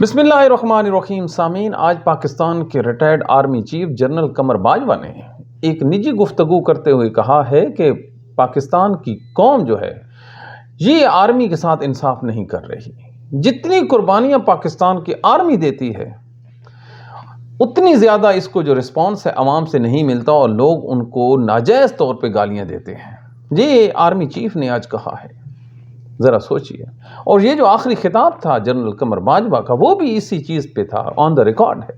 بسم اللہ الرحمن الرحیم. سامعین، آج پاکستان کے retired army chief general Qamar Bajwa نے ایک نجی گفتگو کرتے ہوئے کہا ہے کہ پاکستان کی قوم جو ہے یہ آرمی کے ساتھ انصاف نہیں کر رہی. جتنی قربانیاں پاکستان کی آرمی دیتی ہے اتنی زیادہ اس کو جو رسپانس ہے عوام سے نہیں ملتا اور لوگ ان کو ناجائز طور پہ گالیاں دیتے ہیں. یہ آرمی چیف نے آج کہا ہے، ذرا سوچئے. اور یہ جو آخری خطاب تھا جنرل قمر باجوہ کا وہ بھی اسی چیز پہ تھا، آن دا ریکارڈ ہے.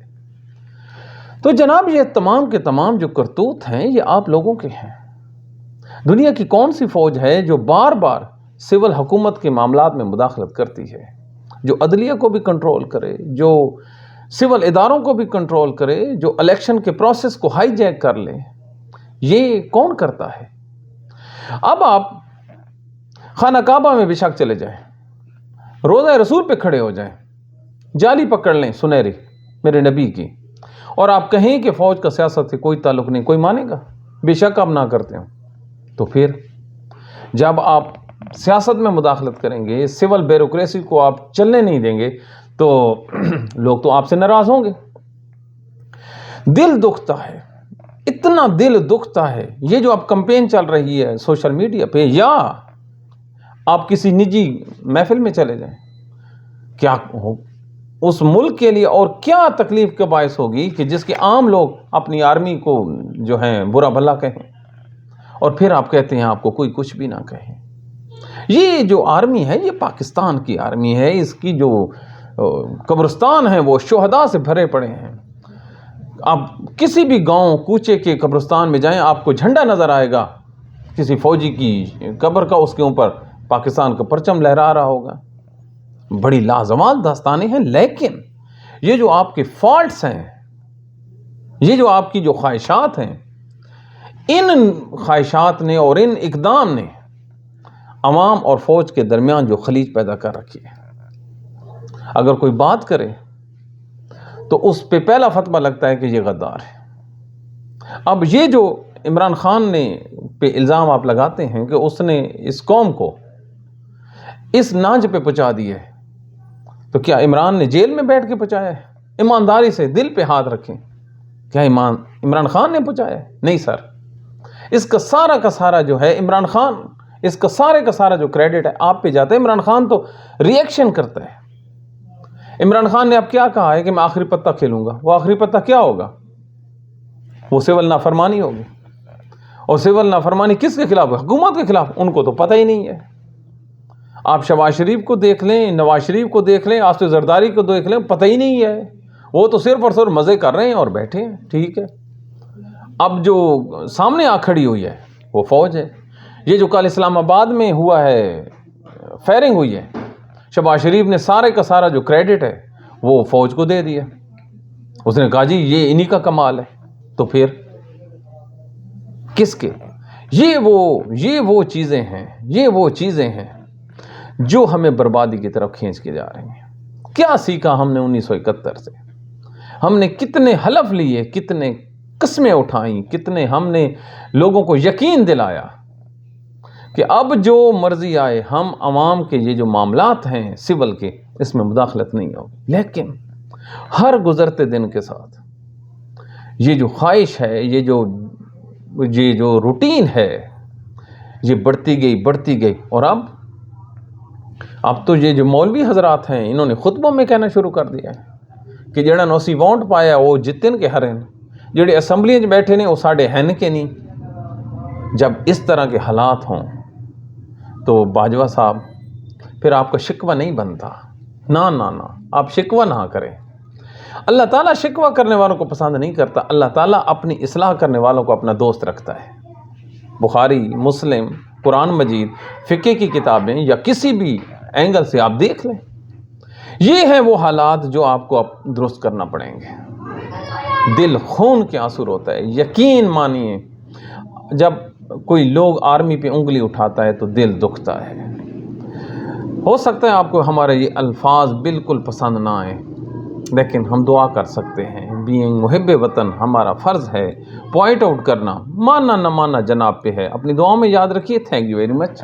تو جناب یہ تمام کے تمام جو کرتوت ہیں یہ آپ لوگوں کے ہیں. دنیا کی کون سی فوج ہے جو بار بار سول حکومت کے معاملات میں مداخلت کرتی ہے، جو عدلیہ کو بھی کنٹرول کرے، جو سول اداروں کو بھی کنٹرول کرے، جو الیکشن کے پروسیس کو ہائی جیک کر لے؟ یہ کون کرتا ہے؟ اب آپ خانہ کعبہ میں بے شک چلے جائیں، روضہ رسول پہ کھڑے ہو جائیں، جالی پکڑ لیں سنہری میرے نبی کی، اور آپ کہیں کہ فوج کا سیاست سے کوئی تعلق نہیں، کوئی مانے گا؟ بے شک آپ نہ کرتے ہوں. تو پھر جب آپ سیاست میں مداخلت کریں گے، سول بیوروکریسی کو آپ چلنے نہیں دیں گے تو لوگ تو آپ سے ناراض ہوں گے. دل دکھتا ہے، اتنا دل دکھتا ہے. یہ جو اب کمپین چل رہی ہے سوشل میڈیا پہ، یا آپ کسی نجی محفل میں چلے جائیں، کیا اس ملک کے لیے اور کیا تکلیف کا باعث ہوگی کہ جس کے عام لوگ اپنی آرمی کو جو ہیں برا بھلا کہیں، اور پھر آپ کہتے ہیں آپ کو کوئی کچھ بھی نہ کہے. یہ جو آرمی ہے یہ پاکستان کی آرمی ہے، اس کی جو قبرستان ہیں وہ شہداء سے بھرے پڑے ہیں. آپ کسی بھی گاؤں کوچے کے قبرستان میں جائیں، آپ کو جھنڈا نظر آئے گا کسی فوجی کی قبر کا، اس کے اوپر پاکستان کا پرچم لہرا رہا ہوگا. بڑی لازوال داستانیں ہیں. لیکن یہ جو آپ کے فالٹس ہیں، یہ جو آپ کی جو خواہشات ہیں، ان خواہشات نے اور ان اقدام نے عوام اور فوج کے درمیان جو خلیج پیدا کر رکھی ہے. اگر کوئی بات کرے تو اس پہ پہلا فتویٰ لگتا ہے کہ یہ غدار ہے. اب یہ جو عمران خان نے پہ الزام آپ لگاتے ہیں کہ اس نے اس قوم کو اس ناج پہ پہنچا دیا ہے، تو کیا عمران نے جیل میں بیٹھ کے پہنچایا ہے؟ ایمانداری سے دل پہ ہاتھ رکھیں، کیا عمران خان نے پہنچایا ہے؟ نہیں سر، اس کا سارا جو ہے عمران خان، اس کا سارا جو کریڈٹ ہے آپ پہ جاتا ہے. عمران خان تو ریئیکشن کرتا ہے. عمران خان نے اب کیا کہا ہے کہ میں آخری پتہ کھیلوں گا. وہ آخری پتہ کیا ہوگا؟ وہ سول نافرمانی ہوگی. اور سول نافرمانی کس کے خلاف؟ حکومت کے خلاف. ان کو تو پتہ ہی نہیں ہے. آپ شہباز شریف کو دیکھ لیں، نواز شریف کو دیکھ لیں، آصف زرداری کو دیکھ لیں، پتہ ہی نہیں ہے. وہ تو صرف اور صرف مزے کر رہے ہیں اور بیٹھے ہیں. ٹھیک ہے، اب جو سامنے آ کھڑی ہوئی ہے وہ فوج ہے. یہ جو کل اسلام آباد میں ہوا ہے، فائرنگ ہوئی ہے، شہباز شریف نے سارے کا سارا جو کریڈٹ ہے وہ فوج کو دے دیا. اس نے کہا جی یہ انہی کا کمال ہے. تو پھر کس کے؟ یہ وہ چیزیں ہیں جو ہمیں بربادی کی طرف کھینچ کے جا رہی ہیں. کیا سیکھا ہم نے 1971 سے؟ ہم نے کتنے حلف لیے، کتنے قسمیں اٹھائیں، کتنے ہم نے لوگوں کو یقین دلایا کہ اب جو مرضی آئے ہم عوام کے یہ جو معاملات ہیں سول کے، اس میں مداخلت نہیں ہوگی. لیکن ہر گزرتے دن کے ساتھ یہ جو خواہش ہے، یہ جو روٹین ہے، یہ بڑھتی گئی. اور اب تو یہ جو مولوی حضرات ہیں انہوں نے خطبوں میں کہنا شروع کر دیا ہے کہ جڑا نوسی ووٹ پایا وہ جتن کے ہرن، جڑے اسمبلی میں بیٹھے نے وہ ساڑھے ہن کے نہیں. جب اس طرح کے حالات ہوں تو باجوہ صاحب پھر آپ کا شکوہ نہیں بنتا. نہ آپ شکوہ نہ کریں. اللہ تعالیٰ شکوہ کرنے والوں کو پسند نہیں کرتا. اللہ تعالیٰ اپنی اصلاح کرنے والوں کو اپنا دوست رکھتا ہے. بخاری، مسلم، قرآن مجید، فقہ کی کتابیں یا کسی بھی اینگل سے آپ دیکھ لیں، یہ ہیں وہ حالات جو آپ کو اب درست کرنا پڑیں گے. دل خون کے آنسو روتا ہے. یقین مانیے جب کوئی لوگ آرمی پہ انگلی اٹھاتا ہے تو دل دکھتا ہے. ہو سکتا ہے آپ کو ہمارے یہ الفاظ بالکل پسند نہ آئیں، لیکن ہم دعا کر سکتے ہیں. بینگ محب وطن ہمارا فرض ہے پوائنٹ آؤٹ کرنا. ماننا نہ ماننا جناب پہ ہے. اپنی دعاؤں میں یاد رکھیے. Thank you very much.